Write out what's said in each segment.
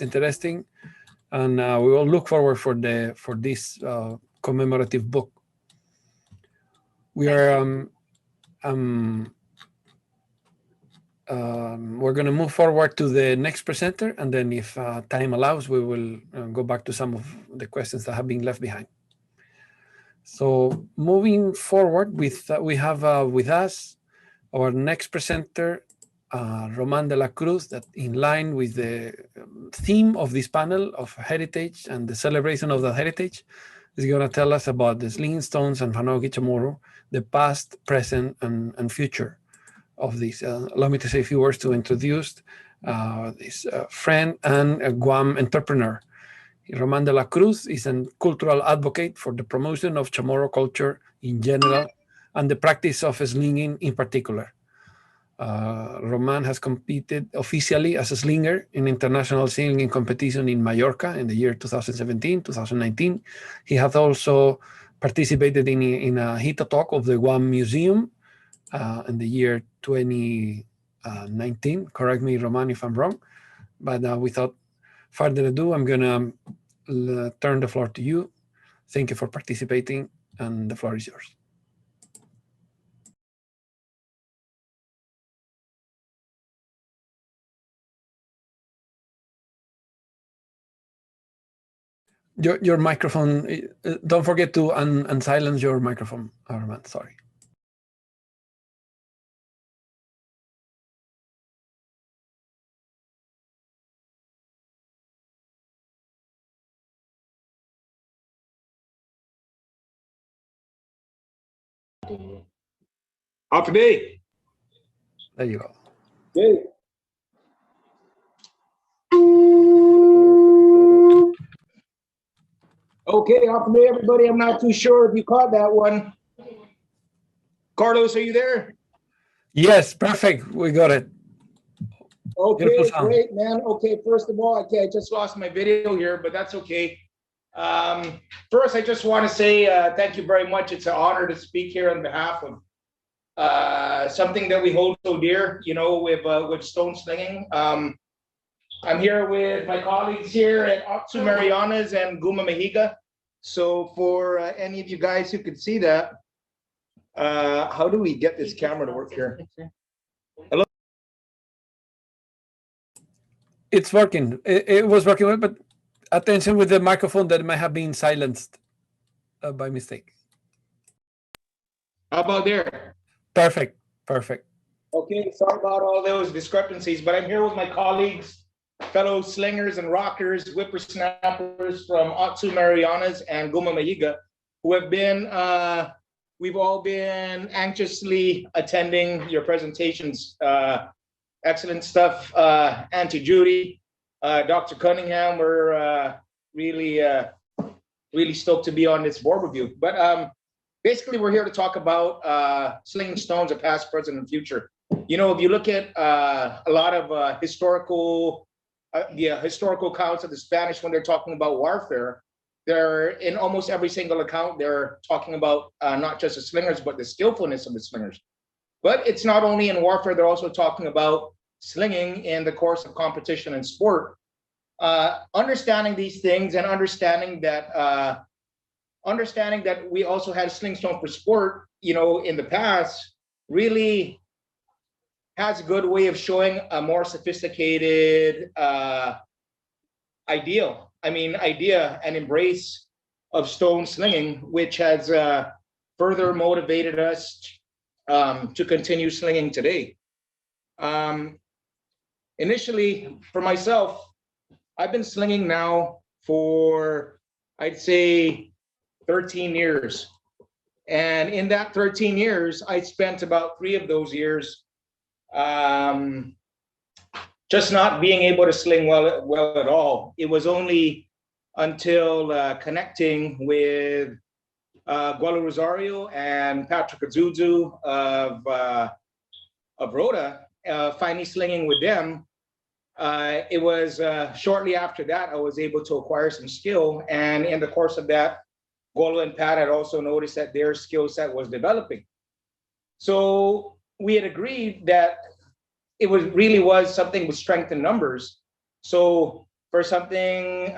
interesting, and we will look forward for this commemorative book. We are we're going to move forward to the next presenter, and then if time allows, we will go back to some of the questions that have been left behind. So moving forward, we have with us our next presenter, Roman Dela Cruz, that in line with the theme of this panel of heritage and the celebration of that heritage, is going to tell us about the Slinging Stones and Fanoghe Chamoru, the past, present, and future of this. Allow me to say a few words to introduce this friend and Guam entrepreneur. Roman Dela Cruz is a cultural advocate for the promotion of Chamorro culture in general and the practice of slinging in particular. Roman has competed officially as a slinger in international slinging competition in Mallorca in the year 2017, 2019. He has also participated in a hit talk of the Guam Museum in the year 2019. Correct me, Roman, if I'm wrong. But without further ado, I'm going to turn the floor to you. Thank you for participating, and the floor is yours. Your microphone, don't forget to unsilence your microphone, Roman, sorry. Off today. There you go. Okay. Okay, off today, everybody. I'm not too sure if you caught that one. Carlos, are you there? Yes, perfect. We got it. Okay, great, man. Okay, first of all, I just lost my video here, but that's okay. First, I just want to say thank you very much. It's an honor to speak here on behalf of something that we hold so dear, you know, with stone slinging. I'm here with my colleagues here at Marianas and Guma Mahiga. So for any of you guys who could see that, how do we get this camera to work here? Hello? It's working. It was working well, but attention with the microphone that might have been silenced by mistake. How about there? Perfect, perfect. Okay, sorry about all those discrepancies, but I'm here with my colleagues, fellow slingers and rockers, whippersnappers from Otsu Marianas and Guma Mahiga, who have been, we've all been anxiously attending your presentations. Excellent stuff. Auntie Judy, Dr. Cunningham, we're really stoked to be on this board review. But basically, we're here to talk about slinging stones of past, present, and future. You know, if you look at a lot of historical accounts of the Spanish when they're talking about warfare, they're in almost every single account, they're talking about not just the slingers, but the skillfulness of the slingers. But it's not only in warfare, they're also talking about slinging in the course of competition and sport. Understanding these things and understanding that we also had sling stone for sport, you know, in the past, really has a good way of showing a more sophisticated idea and embrace of stone slinging, which has further motivated us to continue slinging today. Initially, for myself, I've been slinging now for, I'd say, 13 years. And in that 13 years, I spent about 3 of those years just not being able to sling well at all. It was only until connecting with Gualo Rosario and Patrick Azuzu of Rhoda, finally slinging with them. It was shortly after that I was able to acquire some skill, and in the course of that, Gualo and Pat had also noticed that their skill set was developing. So we had agreed that it really was something with strength in numbers. So for something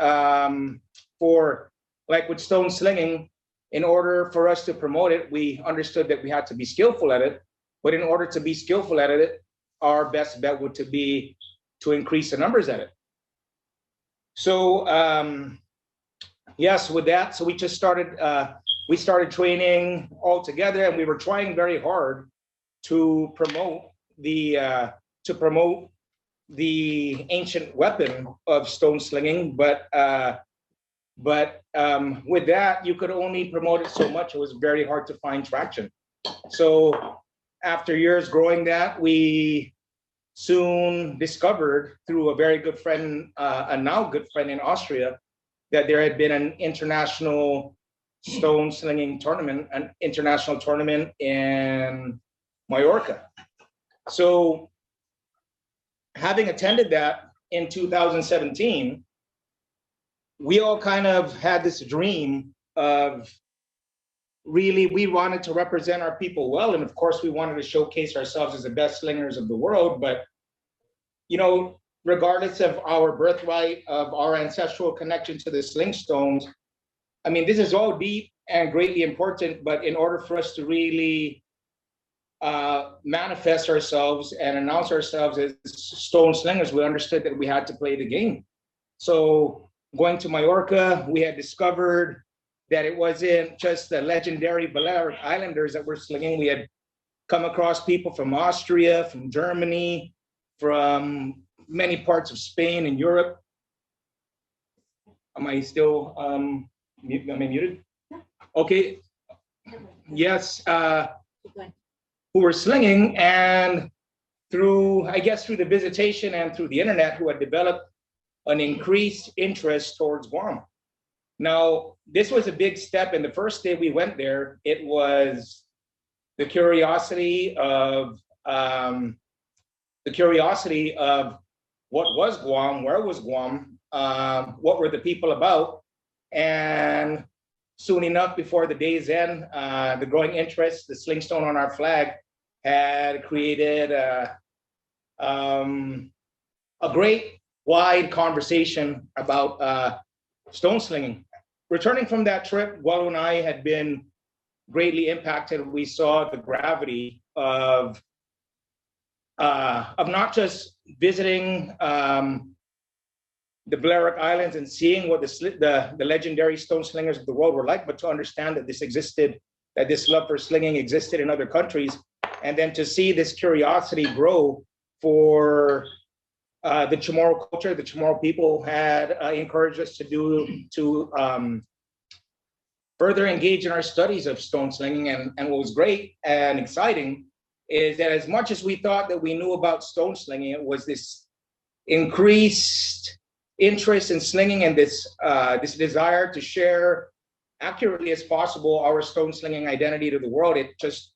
for like with stone slinging, in order for us to promote it, we understood that we had to be skillful at it. But in order to be skillful at it, our best bet would to be to increase the numbers at it. So yes, with that, so we just started. We started training all together, and we were trying very hard to promote the ancient weapon of stone slinging. But with that, you could only promote it so much. It was very hard to find traction. So after years growing that, we soon discovered through a very good friend, a now good friend in Austria, that there had been an international stone slinging tournament, an international tournament in Mallorca. So having attended that in 2017, we all kind of had this dream of really, we wanted to represent our people well. And of course, we wanted to showcase ourselves as the best slingers of the world. But, you know, regardless of our birthright, of our ancestral connection to the sling stones, I mean, this is all deep and greatly important, but in order for us to really manifest ourselves and announce ourselves as stone slingers, we understood that we had to play the game. So going to Mallorca, we had discovered that it wasn't just the legendary Balearic Islanders that were slinging. We had come across people from Austria, from Germany, from many parts of Spain and Europe. Am I still am I muted? Okay. Yes. Who were slinging, and through, I guess, through the visitation and through the internet, who had developed an increased interest towards Guam. Now, this was a big step. And the first day we went there, it was the curiosity of what was Guam, where was Guam, what were the people about, and soon enough, before the day's end, the growing interest, the sling stone on our flag, had created a great wide conversation about stone slinging. Returning from that trip, Gualo and I had been greatly impacted. We saw the gravity of not just visiting the Balearic Islands and seeing what the legendary stone slingers of the world were like, but to understand that this existed, that this love for slinging existed in other countries, and then to see this curiosity grow for the Chamorro culture. The Chamorro people had encouraged us to further engage in our studies of stone slinging. And what was great and exciting is that as much as we thought that we knew about stone slinging, it was this increased interest in slinging and this desire to share accurately as possible our stone slinging identity to the world. It just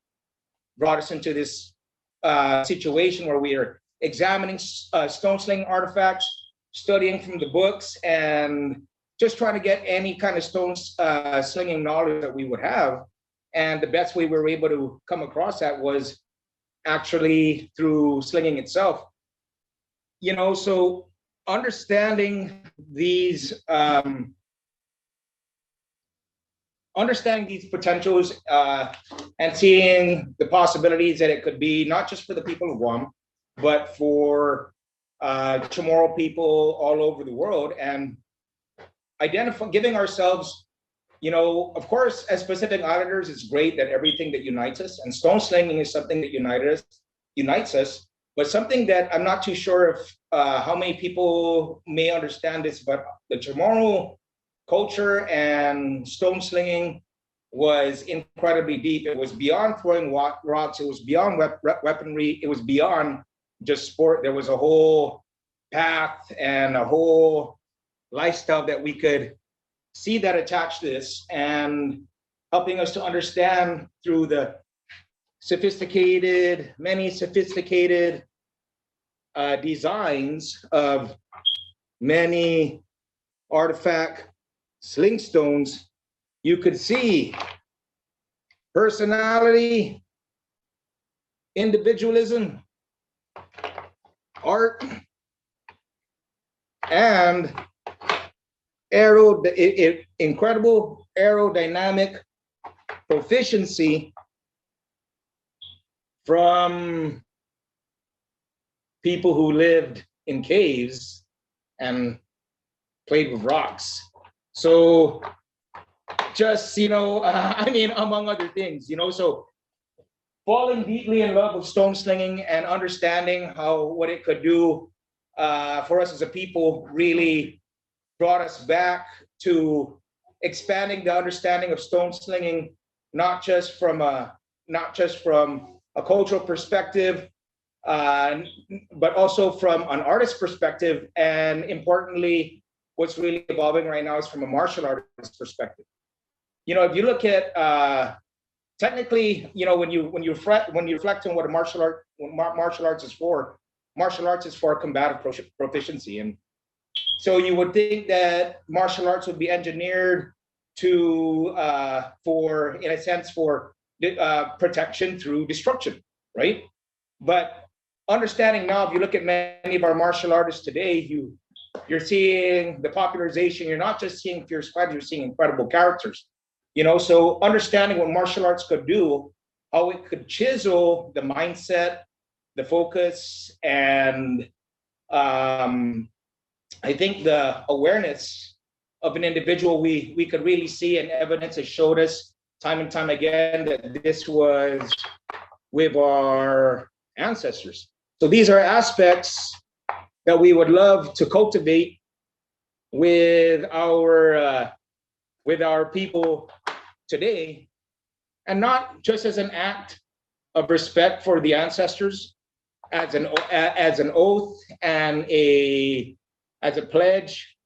brought us into this situation where we are examining stone slinging artifacts, studying from the books, and just trying to get any kind of stone slinging knowledge that we would have. And the best way we were able to come across that was actually through slinging itself. You know, so understanding these potentials and seeing the possibilities that it could be, not just for the people of Guam, but for Chamorro people all over the world, and giving ourselves, you know, of course, as Pacific Islanders, it's great that everything that unites us, and stone slinging is something that unites us, but something that I'm not too sure if how many people may understand this, but the Chamorro culture and stone slinging was incredibly deep. It was beyond throwing rocks. It was beyond weaponry. It was beyond just sport. There was a whole path and a whole lifestyle that we could see that attached to this, and helping us to understand through the many sophisticated designs of many artifact sling stones. You could see personality, individualism, art, and incredible aerodynamic proficiency from people who lived in caves and played with rocks. So just, I mean, among other things, so falling deeply in love with stone slinging and understanding what it could do for us as a people really brought us back to expanding the understanding of stone slinging, not just from a cultural perspective, but also from an artist perspective. And importantly, what's really evolving right now is from a martial artist perspective. If you look at technically, when you reflect on what martial arts is for, martial arts is for combative proficiency. And so you would think that martial arts would be engineered to for protection through destruction, right? But understanding now, if you look at many of our martial artists today, you're seeing the popularization. You're not just seeing fierce fighters, you're seeing incredible characters. So understanding what martial arts could do, how it could chisel the mindset, the focus, and I think the awareness of an individual, we could really see, and evidence has showed us time and time again that this was with our ancestors. So these are aspects that we would love to cultivate with our people today, and not just as an act of respect for the ancestors, as an oath and as a pledge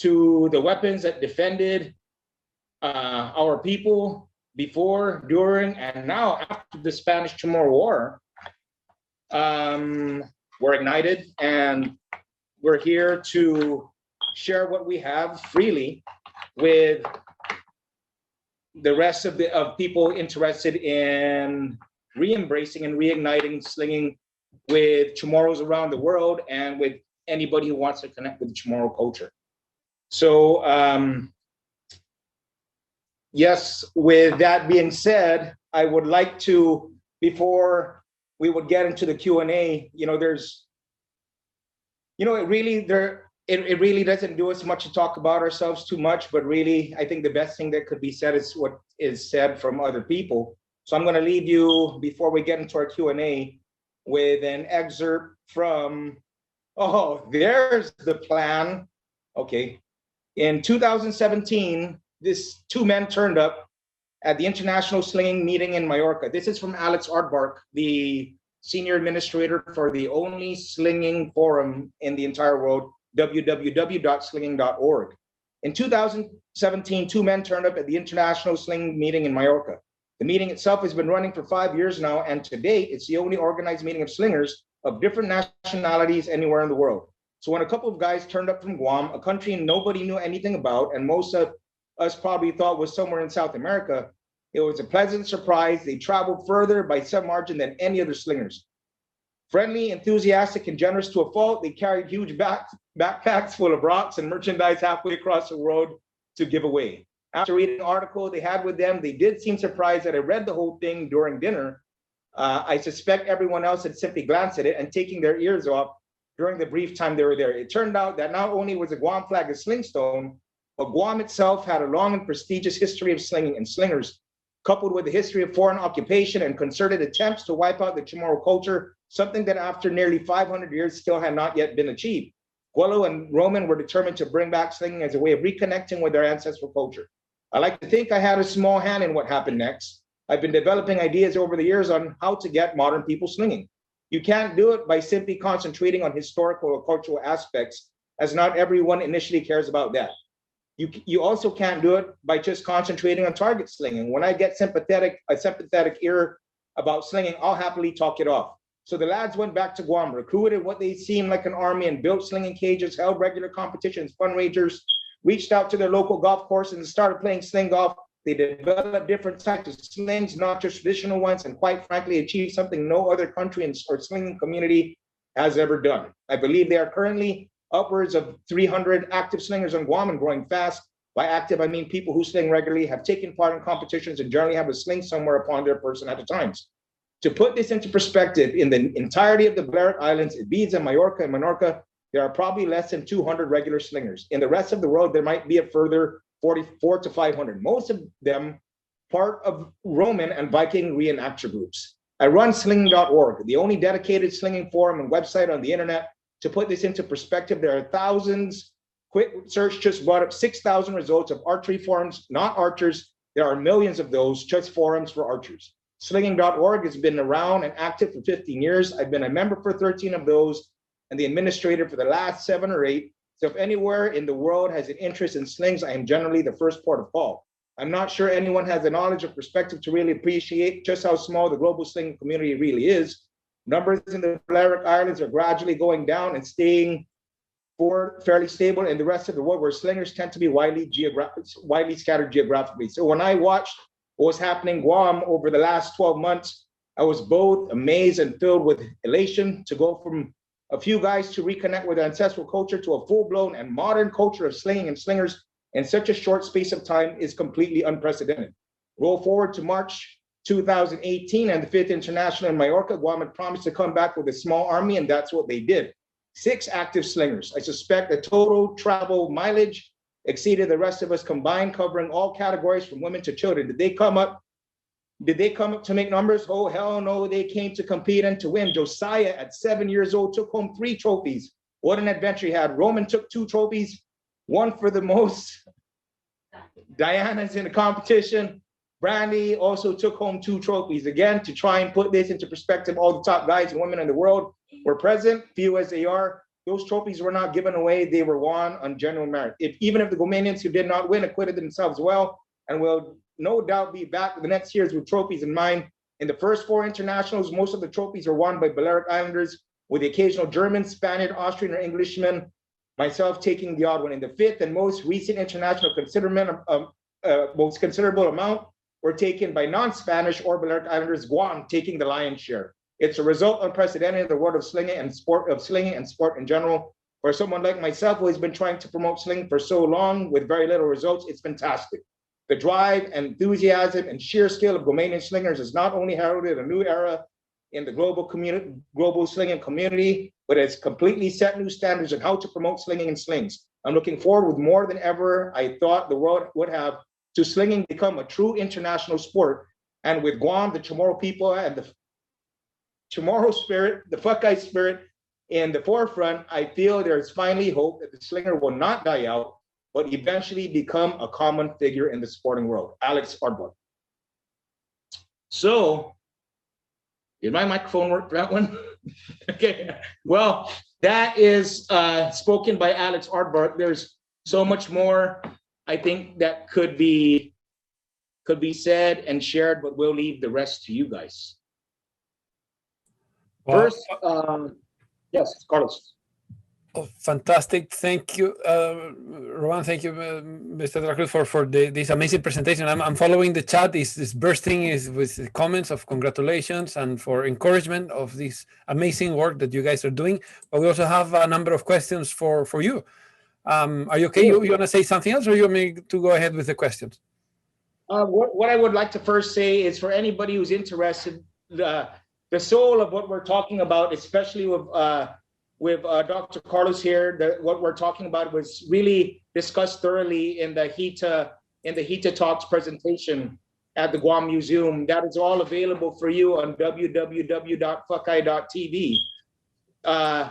to the weapons that defended our people before, during, and now after the Spanish Chamorro War. We're ignited, and we're here to share what we have freely with the rest of people interested in re-embracing and reigniting slinging with Chamorros around the world, and with anybody who wants to connect with the Chamorro culture. So yes, with that being said, I would like to, before we would get into the Q&A, it really doesn't do us much to talk about ourselves too much, but really, I think the best thing that could be said is what is said from other people. So I'm going to leave you, before we get into our Q&A, with an excerpt from, there's the plan. Okay. In 2017, these two men turned up at the International Slinging meeting in Mallorca. This is from Alex Aardvark, the senior administrator for the only slinging forum in the entire world, www.slinging.org. In 2017, two men turned up at the International Slinging meeting in Mallorca. The meeting itself has been running for 5 years now, and to date, it's the only organized meeting of slingers of different nationalities anywhere in the world. So when a couple of guys turned up from Guam, a country nobody knew anything about, and most of us probably thought was somewhere in South America, it was a pleasant surprise. They traveled further by some margin than any other slingers. Friendly, enthusiastic, and generous to a fault, they carried huge backpacks full of rocks and merchandise halfway across the world to give away. After reading the article they had with them, they did seem surprised that I read the whole thing during dinner. I suspect everyone else had simply glanced at it and taking their ears off during the brief time they were there. It turned out that not only was the Guam flag a sling stone, but Guam itself had a long and prestigious history of slinging and slingers, coupled with a history of foreign occupation and concerted attempts to wipe out the Chamorro culture, something that after nearly 500 years still had not yet been achieved. Guello and Roman were determined to bring back slinging as a way of reconnecting with their ancestral culture. I like to think I had a small hand in what happened next. I've been developing ideas over the years on how to get modern people slinging. You can't do it by simply concentrating on historical or cultural aspects, as not everyone initially cares about that. You also can't do it by just concentrating on target slinging. When I get a sympathetic ear about slinging, I'll happily talk it off. So the lads went back to Guam, recruited what they seemed like an army, and built slinging cages, held regular competitions, fundraisers, reached out to their local golf course and started playing sling golf. They developed different types of slings, not just traditional ones, and quite frankly, achieved something no other country or slinging community has ever done. I believe they are currently upwards of 300 active slingers on Guam and growing fast. By active, I mean people who sling regularly, have taken part in competitions, and generally have a sling somewhere upon their person at a time. To put this into perspective, in the entirety of the Balearic Islands, Ibiza, Mallorca, and Menorca, there are probably less than 200 regular slingers. In the rest of the world, there might be a further 44 to 500, most of them part of Roman and Viking reenactor groups. I run slinging.org, the only dedicated slinging forum and website on the internet. To put this into perspective, there are thousands. Quick search just brought up 6,000 results of archery forums, not archers. There are millions of those, just forums for archers. Slinging.org has been around and active for 15 years. I've been a member for 13 of those and the administrator for the last 7 or 8. So if anywhere in the world has an interest in slings, I am generally the first port of call. I'm not sure anyone has the knowledge or perspective to really appreciate just how small the global slinging community really is. Numbers in the Balearic Islands are gradually going down and staying fairly stable in the rest of the world, where slingers tend to be widely scattered geographically. So when I watched what was happening in Guam over the last 12 months, I was both amazed and filled with elation to go from a few guys to reconnect with ancestral culture to a full-blown and modern culture of slinging and slingers in such a short space of time is completely unprecedented. Roll forward to March 2018 and the 5th International in Mallorca. Guam had promised to come back with a small army, and that's what they did. 6 active slingers. I suspect the total travel mileage exceeded the rest of us combined, covering all categories from women to children. Did they come up to make numbers? Oh, hell no, they came to compete and to win. Josiah at 7 years old took home 3 trophies. What an adventure he had. Roman took 2 trophies, one for the most. Diana's in the competition. Brandy also took home 2 trophies. Again, to try and put this into perspective, all the top guys and women in the world were present, few as they are. Those trophies were not given away. They were won on general merit. Even if the Gomanians who did not win acquitted themselves well and will no doubt be back the next years with trophies in mind. In the first 4 internationals, most of the trophies are won by Balearic Islanders, with the occasional German, Spaniard, Austrian, or Englishman, myself taking the odd one. In the 5th and most recent international most considerable amount were taken by non-Spanish or Balearic Islanders, Guam taking the lion's share. It's a result unprecedented in the world of slinging and sport in general. For someone like myself who has been trying to promote slinging for so long with very little results, it's fantastic. The drive, enthusiasm, and sheer skill of Gomanian slingers has not only heralded a new era in the global slinging community, but has completely set new standards on how to promote slinging and slings. I'm looking forward with more than ever I thought the world would have to slinging become a true international sport. And with Guam, the Chamorro people, and the Chamorro spirit, the Fuckeye spirit in the forefront, I feel there's finally hope that the slinger will not die out, but eventually become a common figure in the sporting world. Alex Ardbart. So, did my microphone work for that one? Okay, well, that is spoken by Alex Ardbart. There's so much more, I think, that could be said and shared, but we'll leave the rest to you guys. First, yes, Carlos. Oh, fantastic. Thank you, Roman. Thank you, Mr. Dela Cruz, for this amazing presentation. I'm following the chat. It's bursting with comments of congratulations and for encouragement of this amazing work that you guys are doing. But we also have a number of questions for you. Are you okay? You want to say something else, or you want me to go ahead with the questions? What I would like to first say is, for anybody who's interested, the soul of what we're talking about, especially with Dr. Carlos here, what we're talking about was really discussed thoroughly in the HITA Talks presentation at the Guam Museum. That is all available for you on www.fuckeye.tv.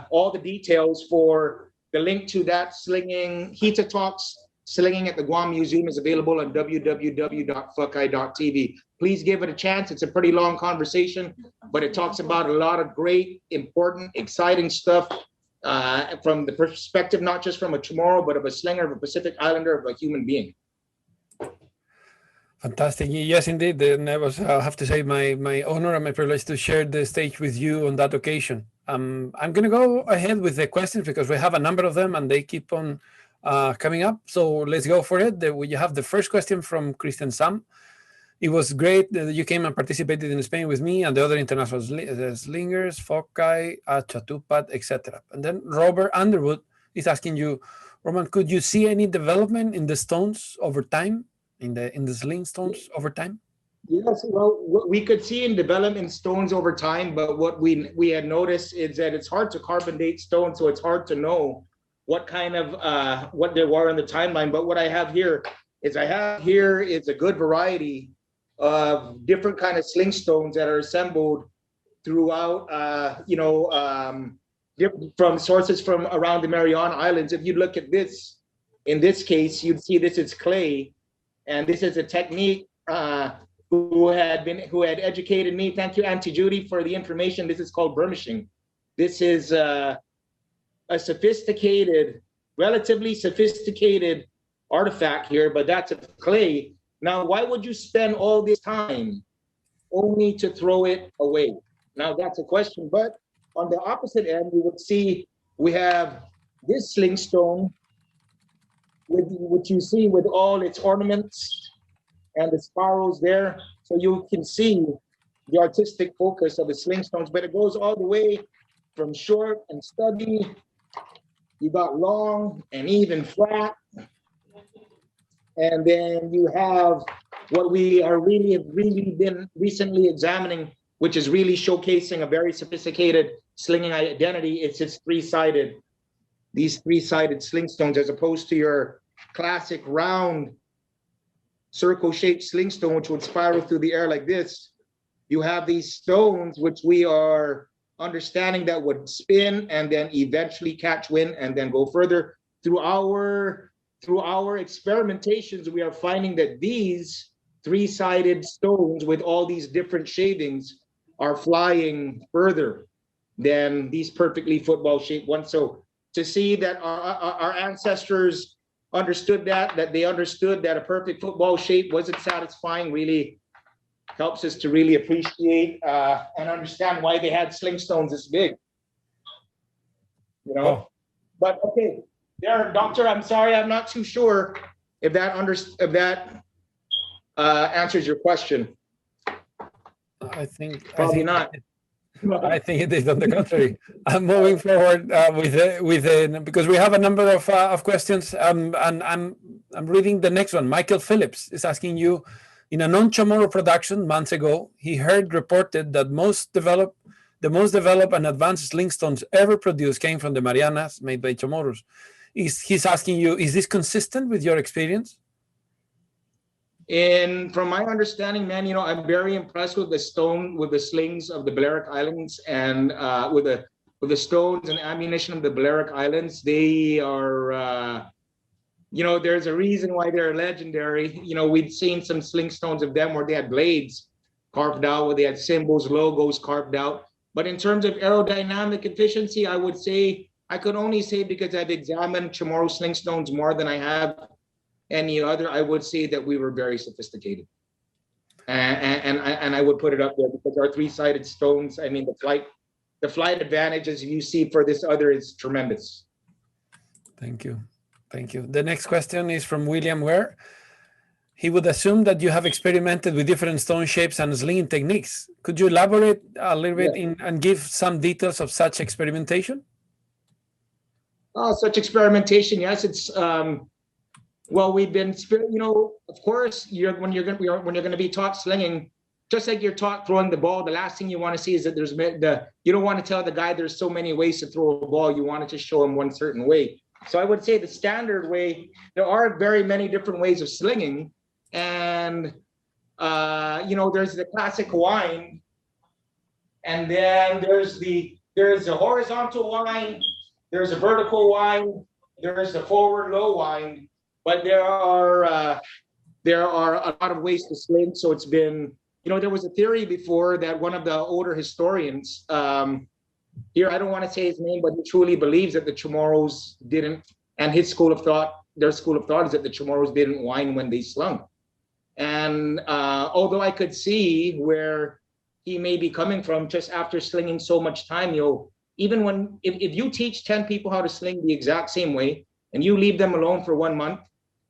All the details for the link to that slinging HITA Talks, slinging at the Guam Museum, is available on www.fuckeye.tv. Please give it a chance. It's a pretty long conversation, but it talks about a lot of great, important, exciting stuff from the perspective, not just from a Chamorro, but of a slinger, of a Pacific Islander, of a human being. Fantastic. Yes, indeed. And I have to say, my honor and my privilege to share the stage with you on that occasion. I'm going to go ahead with the questions because we have a number of them and they keep on coming up. So let's go for it. You have the first question from Christian Sam. It was great that you came and participated in Spain with me and the other international slingers, Fokai, Chatupat, etc. And then Robert Underwood is asking you, Roman, could you see any development in the stones over time, in the sling stones over time? Yes, well, what we could see in development stones over time, but what we had noticed is that it's hard to carbon date stones, so it's hard to know what kind of what there were in the timeline. But what I have here is a good variety of different kind of sling stones that are assembled throughout, from sources from around the Mariana Islands. If you look at this, in this case, you'd see this is clay, and this is a technique who had educated me. Thank you, Auntie Judy, for the information. This is called burnishing. This is a relatively sophisticated artifact here, but that's a clay. Now, why would you spend all this time only to throw it away? Now, that's a question. But on the opposite end, we would see we have this sling stone, which you see with all its ornaments and the spirals there. So you can see the artistic focus of the sling stones, but it goes all the way from short and stubby. You got long and even flat. And then you have what we are really been recently examining, which is really showcasing a very sophisticated slinging identity. It's these three-sided sling stones, as opposed to your classic round circle-shaped sling stone, which would spiral through the air like this. You have these stones, which we are understanding that would spin and then eventually catch wind and then go further. Through our experimentations, we are finding that these three-sided stones with all these different shavings are flying further than these perfectly football-shaped ones. So to see that our ancestors understood that they understood that a perfect football shape wasn't satisfying really helps us to really appreciate and understand why they had sling stones this big. But okay, there, Doctor, I'm sorry, I'm not too sure if that answers your question. I think probably not. I think it is on the contrary. I'm moving forward because we have a number of questions, and I'm reading the next one. Michael Phillips is asking you, in a non-Chamorro production months ago, he heard reported that the most developed and advanced sling stones ever produced came from the Marianas, made by Chamorros. He's asking you, is this consistent with your experience? And from my understanding, man, I'm very impressed with the slings of the Balearic Islands, and with the stones and ammunition of the Balearic Islands. They are, there's a reason why they're legendary. We'd seen some sling stones of them where they had blades carved out, where they had symbols, logos carved out. But in terms of aerodynamic efficiency, I could only say, because I've examined Chamorro sling stones more than I have any other, I would say that we were very sophisticated, and I would put it up there because our three-sided stones, I mean, the flight advantage, as you see for this other, is tremendous. Thank you. The next question is from William Ware. He would assume that you have experimented with different stone shapes and slinging techniques. Could you elaborate a little bit and give some details of such experimentation? Such experimentation, yes, it's well, we've been, of course, when you're going to be taught slinging, just like you're taught throwing the ball, the last thing you want to see is that you don't want to tell the guy there's so many ways to throw a ball. You want to just show him one certain way. So I would say the standard way, there are very many different ways of slinging, and there's the classic wind, and then there's a horizontal wind, there's a vertical wind, there's the forward low wind. But there are a lot of ways to sling. So it's been, there was a theory before that one of the older historians, here I don't want to say his name, but he truly believes that the Chamorros didn't, and their school of thought is that the Chamorros didn't whine when they slung. And although I could see where he may be coming from, just after slinging so much time, even if you teach 10 people how to sling the exact same way, and you leave them alone for 1 month,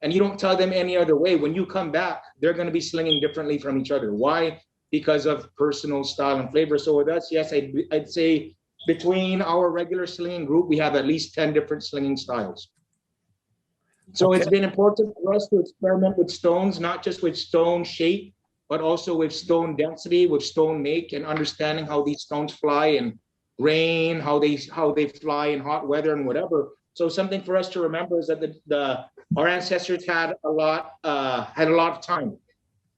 and you don't tell them any other way, when you come back, they're going to be slinging differently from each other. Why? Because of personal style and flavor. So with us, yes, I'd say between our regular slinging group, we have at least 10 different slinging styles. So it's been important for us to experiment with stones, not just with stone shape, but also with stone density, with stone make, and understanding how these stones fly in rain, how they fly in hot weather and whatever. So something for us to remember is that our ancestors had a lot of time.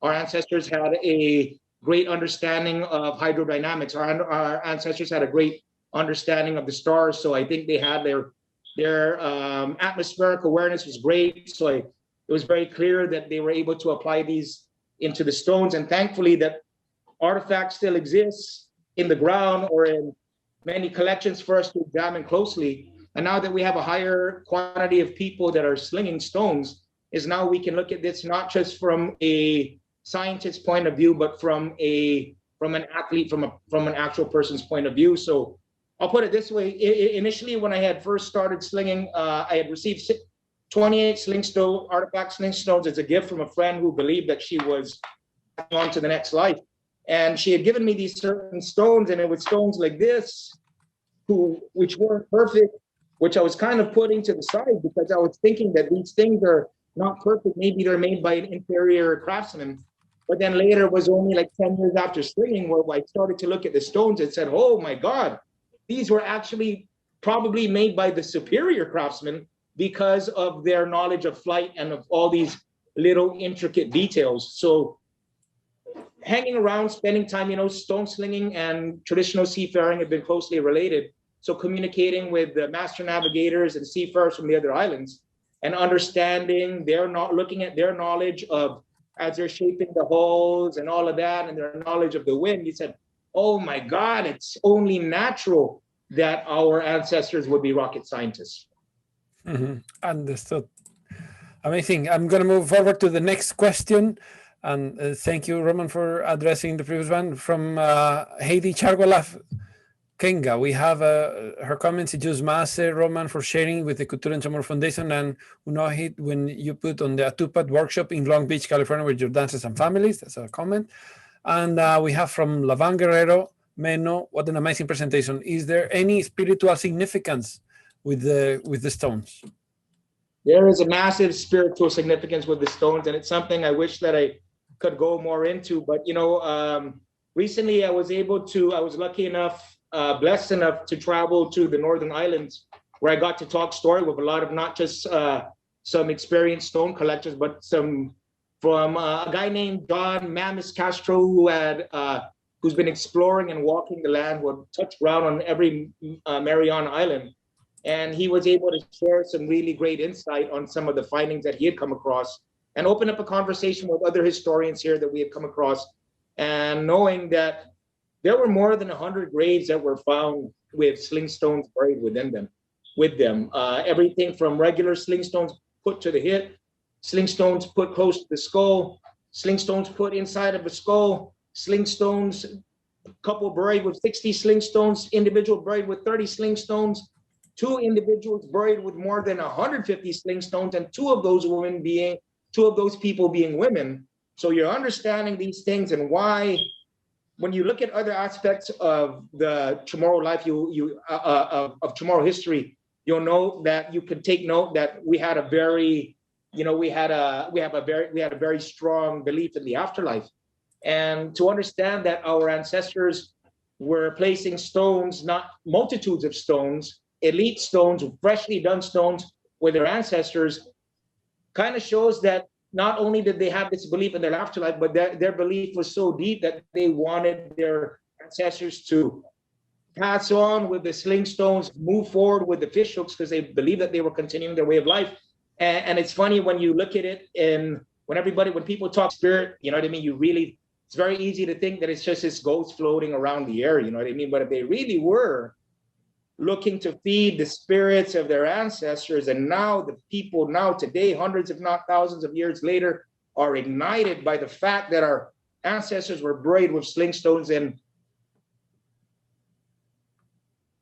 Our ancestors had a great understanding of hydrodynamics. Our ancestors had a great understanding of the stars. So I think they had their atmospheric awareness was great. So it was very clear that they were able to apply these into the stones. And thankfully that artifacts still exists in the ground or in many collections for us to examine closely. And now that we have a higher quantity of people that are slinging stones, is now we can look at this not just from a scientist's point of view, but from an athlete, from an actual person's point of view. So I'll put it this way. Initially, when I had first started slinging, I had received 28 artifact sling stones as a gift from a friend who believed that she was on to the next life. And she had given me these certain stones, and it was stones like this, which weren't perfect, which I was kind of putting to the side because I was thinking that these things are not perfect. Maybe they're made by an inferior craftsman. But then later it was only like 10 years after slinging where I started to look at the stones and said, oh my God, these were actually probably made by the superior craftsman because of their knowledge of flight and of all these little intricate details. So hanging around, spending time, stone slinging and traditional seafaring have been closely related. So communicating with the master navigators and seafarers from the other islands and understanding looking at their knowledge of as they're shaping the hulls and all of that and their knowledge of the wind, he said, oh my God, it's only natural that our ancestors would be rocket scientists. Mm-hmm. Understood. Amazing. I'm going to move forward to the next question. And thank you, Roman, for addressing the previous one. From Heidi Chargolaf Kenga, we have her comments. Just Mase, Roman, for sharing with the Cultura and Chamorro Foundation, and Unohit when you put on the Atupat workshop in Long Beach, California, with your dancers and families. That's a comment. And we have from Lavan Guerrero, Meno, what an amazing presentation. Is there any spiritual significance with the stones? There is a massive spiritual significance with the stones, and it's something I wish that I could go more into. But recently I was lucky enough, blessed enough to travel to the Northern Islands, where I got to talk story with a lot of not just some experienced stone collectors, but from a guy named John Mamis Castro, who's been exploring and walking the land, who had touched ground on every Mariana Island. And he was able to share some really great insight on some of the findings that he had come across and open up a conversation with other historians here that we had come across. And knowing that there were more than 100 graves that were found with sling stones buried with them. Everything from regular sling stones put to the hip, sling stones put close to the skull, sling stones put inside of the skull, sling stones, couple buried with 60 sling stones, individual buried with 30 sling stones, 2 individuals buried with more than 150 sling stones, and 2 of those people being women. So you're understanding these things and why, when you look at other aspects of the Chamorro life, of Chamorro history, you'll know that you can take note that we had a very, we had a very strong belief in the afterlife, and to understand that our ancestors were placing stones, not multitudes of stones, elite stones, freshly done stones with their ancestors, kind of shows that not only did they have this belief in their afterlife, but their belief was so deep that they wanted their ancestors to pass on with the sling stones, move forward with the fish hooks, because they believed that they were continuing their way of life. And it's funny when you look at it, and when people talk spirit, you know what I mean? It's very easy to think that it's just this ghost floating around the air, you know what I mean? But if they really were looking to feed the spirits of their ancestors, and now the people today, hundreds if not thousands of years later, are ignited by the fact that our ancestors were buried with sling stones, and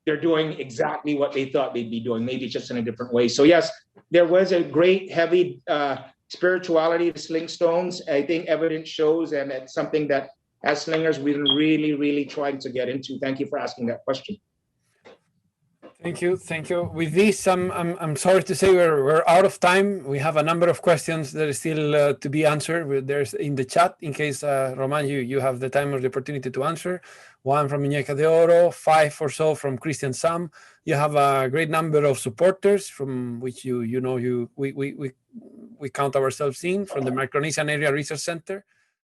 they're doing exactly what they thought they'd be doing, maybe just in a different way. So yes, there was a great heavy spirituality to sling stones. I think evidence shows, and it's something that as slingers we've been really, really trying to get into. Thank you for asking that question. Thank you, thank you. With this, I'm sorry to say we're out of time. We have a number of questions that are still to be answered. There's in the chat, in case Roman, you have the time or the opportunity to answer. One from Muñeca de Oro, 5 or so from Christian Sam. You have a great number of supporters from which we count ourselves in from the Micronesian Area Research Center.